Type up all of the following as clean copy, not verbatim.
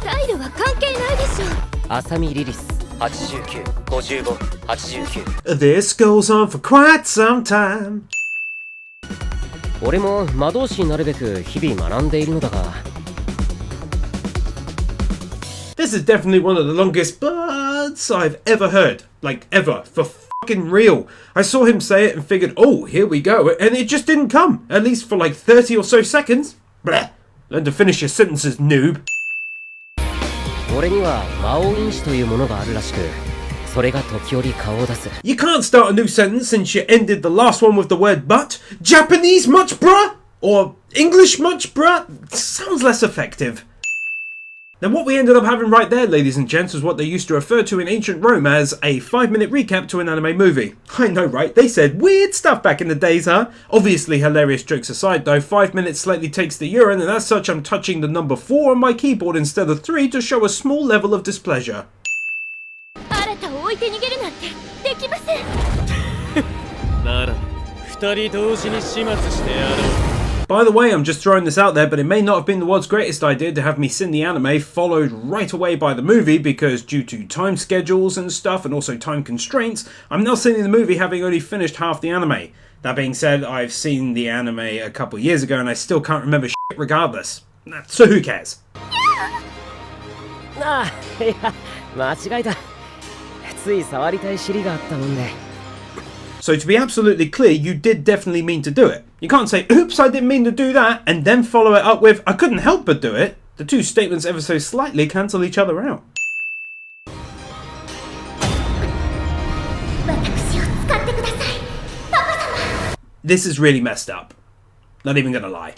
タイルは関係ないでしょ。浅見リリス89、55、89。 This goes on for quite some time. 俺も魔導士になるべく日々学んでいるのだが。This is definitely one of the longest buts I've ever heard. Like, ever. For fucking real. I saw him say it and figured, oh, here we go. And it just didn't come. At least for like 30 or so seconds. Bleh. Learn to finish your sentences, noob. 俺には魔王因子というものがあるらしく、それが時折顔を出す。 You can't start a new sentence since you ended the last one with the word but. Japanese much, bruh? Or English much, bruh? Sounds less effective. Now what we ended up having right there, ladies and gents, was what they used to refer to in ancient Rome as a 5-minute recap to an anime movie. I know, right? They said weird stuff back in the days, huh? Obviously, hilarious jokes aside though, 5 minutes slightly takes the urine, and as such I'm touching the number 4 on my keyboard instead of 3 to show a small level of displeasure. By the way, I'm just throwing this out there, but it may not have been the world's greatest idea to have me sing the anime followed right away by the movie, because due to time schedules and stuff and also time constraints, I'm now singing the movie having only finished half the anime. That being said, I've seen the anime a couple years ago and I still can't remember shit regardless. So who cares? ああ、いや、間違えた。つい触りたい尻があったもんで。 So to be absolutely clear, you did definitely mean to do it. You can't say, oops, I didn't mean to do that, and then follow it up with, I couldn't help but do it. The two statements ever so slightly cancel each other out. This is really messed up. Not even gonna lie.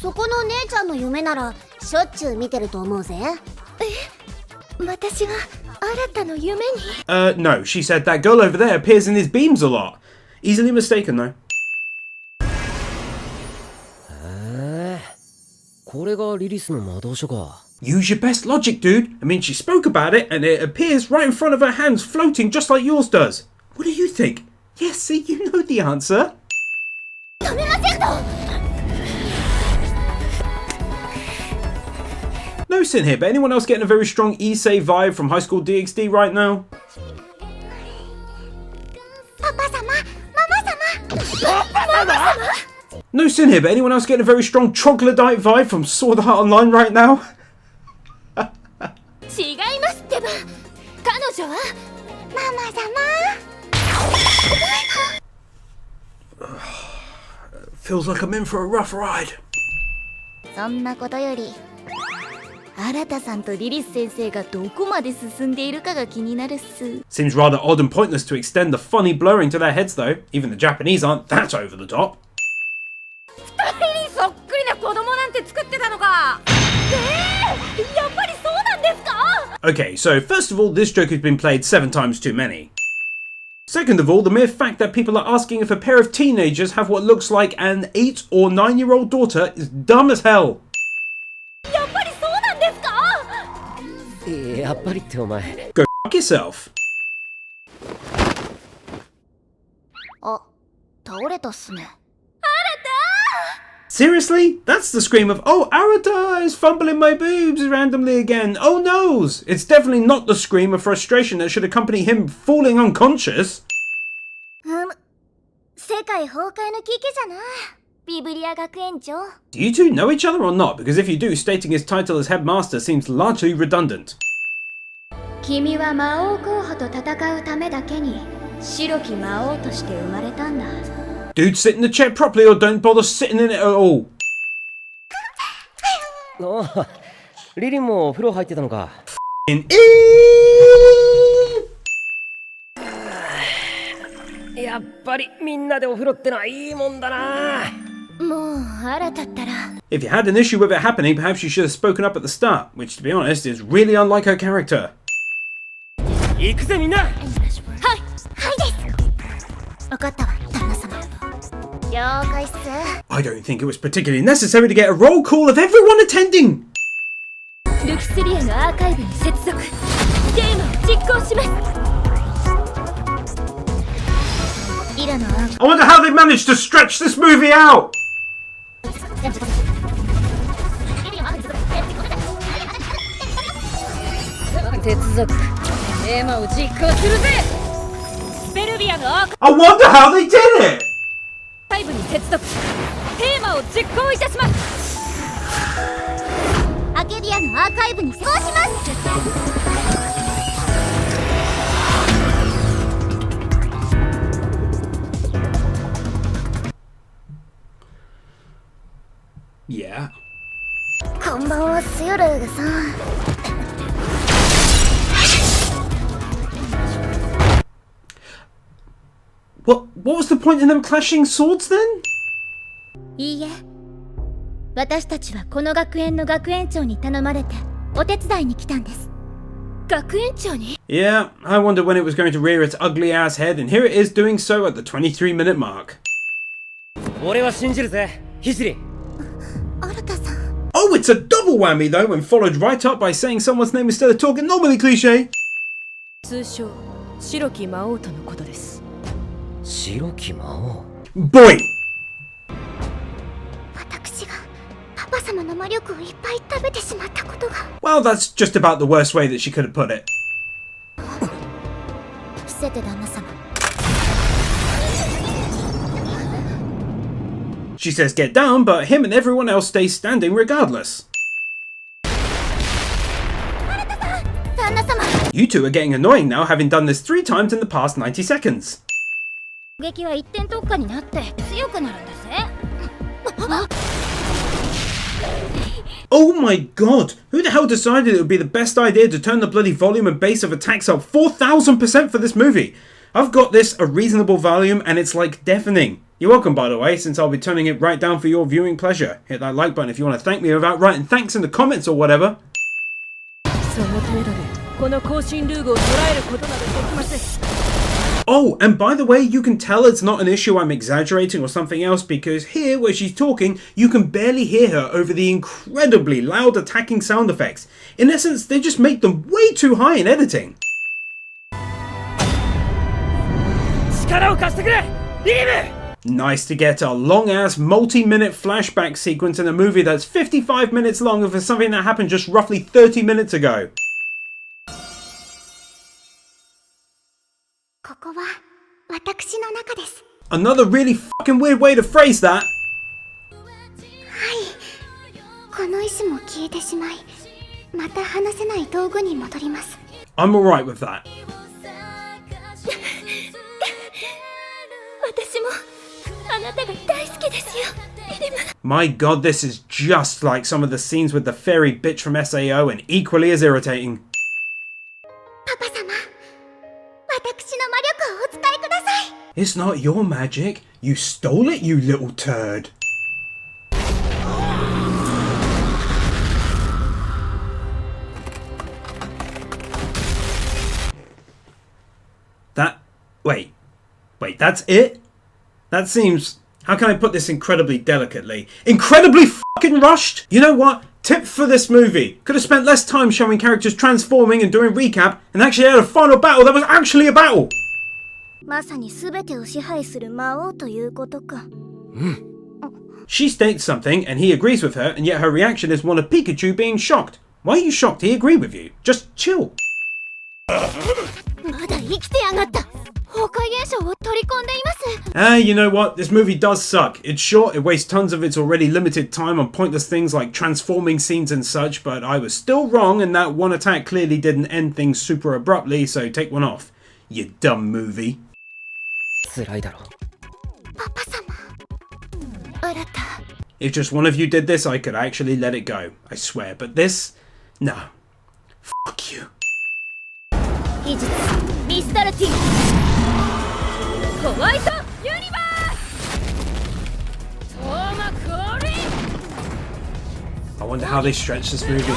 そこの姉ちゃんの夢ならしょっちゅう見てると思うぜ。え、私が新たの夢に？ No, she said that girl over there appears in his beams a lot. Easily mistaken though. これがリリスの魔導書か。 Use your best logic, dude. I mean, she spoke about it and it appears right in front of her hands floating just like yours does. What do you think? Yes, see, you know the answer. 止めませんと。 No sin here, but anyone else getting a very strong Issei vibe from High School DxD right now? パパ様、ママ様。ママ様。 No sin here, but anyone else getting a very strong troglodyte vibe from Sword Art Online right now? 違いますってば。彼女はママ様。 Feels like I'm in for a rough ride. そんなことより、新さんとリリス先生がどこまで進んでいるかが気になるっす。 Seems rather odd and pointless to extend the funny blurring to their heads though. Even the Japanese aren't that over the top. 二人にそっくりな子供なんて作ってたのか。やっぱりそうなんですか？ Okay, so first of all, this joke has been played 7 times too many. Second of all, the mere fact that people are asking if a pair of teenagers have what looks like an 8 or 9-year-old daughter is dumb as hell. やっぱりそうなんですか？やっぱりってお前。 Go fuck yourself. あ、倒れたっすね。 Seriously? That's the scream of, oh, Arata is fumbling my boobs randomly again. Oh noes! It's definitely not the scream of frustration that should accompany him falling unconscious. 世界崩壊の危機じゃな。ビブリア学園長。 Do you two know each other or not? Because if you do, stating his title as headmaster seems largely redundant. 君は魔王候補と戦うためだけに白き魔王として生まれたんだ。 Dude, sit in the chair properly or don't bother sitting in it at all. あ、リリンもお風呂入ってたのか。やっぱりみんなでお風呂ってのはいいもんだな。もう新たったら。 If you had an issue with it happening, perhaps you should have spoken up at the start, which to be honest is really unlike her character. 行くぜみんな。はい、はいです。分かったわ、旦那様。了解っす。 I don't think it was particularly necessary to get a roll call of everyone attending. ルキスリアのアーカイブに接続。ゲームを実行します。 I wonder how they managed to stretch this movie out. I wonder how they did it! Yeah. こんばんは、スヨルさん。What was the point in them clashing swords then? いいえ。私たちはこの学園の学園長に頼まれてお手伝いに来たんです。学園長に? Yeah, I wondered when it was going to rear its ugly ass head, and here it is doing so at the 23-minute mark. 俺は信じるぜ、聖。新さん。Oh, it's a double whammy though, and followed right up by saying someone's name instead of talking normally cliche. 通称白き魔王とのことです。白き魔王。Boy! 私がパパ様の魔力をいっぱい食べてしまったことが。Well, that's just about the worst way that she could have put it. 伏せて旦那様。She says get down, but him and everyone else stay standing regardless. You two are getting annoying now, having done this 3 times in the past 90 seconds. Oh my god! Who the hell decided it would be the best idea to turn the bloody volume and bass of attacks up 4,000% for this movie? I've got this a reasonable volume and it's like deafening. You're welcome, by the way, since I'll be turning it right down for your viewing pleasure. Hit that like button if you want to thank me without writing thanks in the comments or whatever. Oh, and by the way, you can tell it's not an issue I'm exaggerating or something else, because here, where she's talking, you can barely hear her over the incredibly loud attacking sound effects. In essence, they just make them way too high in editing. Nice to get a long-ass multi-minute flashback sequence in a movie that's 55 minutes long for something that happened just roughly 30 minutes ago. Another really fucking weird way to phrase that. I'm alright with that. My god, this is just like some of the scenes with the fairy bitch from SAO and equally as irritating. It's not your magic. You stole it, you little turd. Wait, that's it? That seems... How can I put this incredibly delicately? Incredibly fucking rushed? You know what? Tip for this movie. Could have spent less time showing characters transforming and doing recap and actually had a final battle that was actually a battle. She states something and he agrees with her, and yet her reaction is one of Pikachu being shocked. Why are you shocked? He agreed with you. Just chill. You know what? This movie does suck. It's short, it wastes tons of its already limited time on pointless things like transforming scenes and such, but I was still wrong, and that one attack clearly didn't end things super abruptly, so take one off. You dumb movie. If just one of you did this, I could actually let it go. I swear, but this? No. Fuck you. I wonder how they stretch this movie.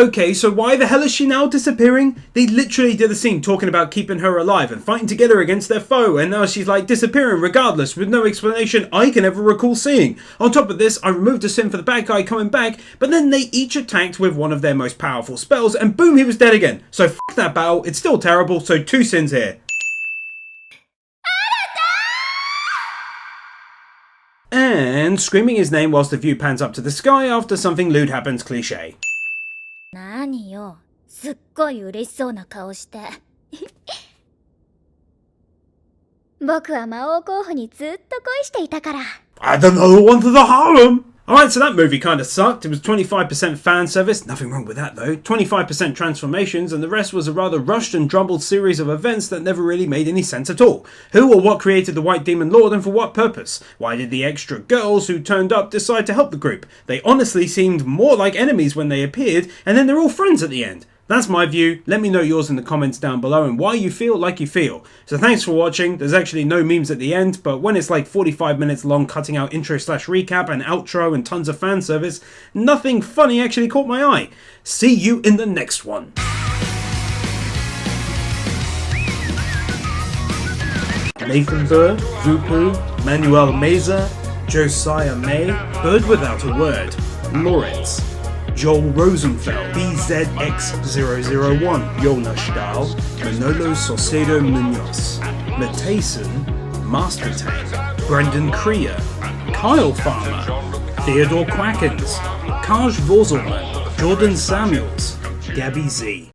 Okay, so why the hell is she now disappearing? They literally did a scene talking about keeping her alive and fighting together against their foe, and now she's like disappearing regardless with no explanation I can ever recall seeing. On top of this, I removed a sin for the bad guy coming back, but then they each attacked with one of their most powerful spells and boom, he was dead again. So f*** that battle, it's still terrible, so 2 sins here. And screaming his name whilst the view pans up to the sky after something lewd happens cliche. 何よ、すっごい嬉しそうな顔して。僕は魔王候補にずっと恋していたから。Add another one to the harem! Alright, so that movie kind of sucked. It was 25% fan service, nothing wrong with that though, 25% transformations, and the rest was a rather rushed and jumbled series of events that never really made any sense at all. Who or what created the White Demon Lord and for what purpose? Why did the extra girls who turned up decide to help the group? They honestly seemed more like enemies when they appeared, and then they're all friends at the end. That's my view. Let me know yours in the comments down below and why you feel like you feel. So thanks for watching. There's actually no memes at the end, but when it's like 45 minutes long cutting out intro/recap and outro and tons of fan service, nothing funny actually caught my eye. See you in the next one. Nathan Burr, Vupu, Manuel Meza, Josiah May, Bird Without a Word, Lawrence, Joel Rosenfeld, BZX001, Jonas Stahl, Manolo Saucedo Munoz, Matayson, Master Tank, Brendan Krier, Kyle Farmer, Theodore Quackens, Kaj Vorzelman, Jordan Samuels, Gabby Z.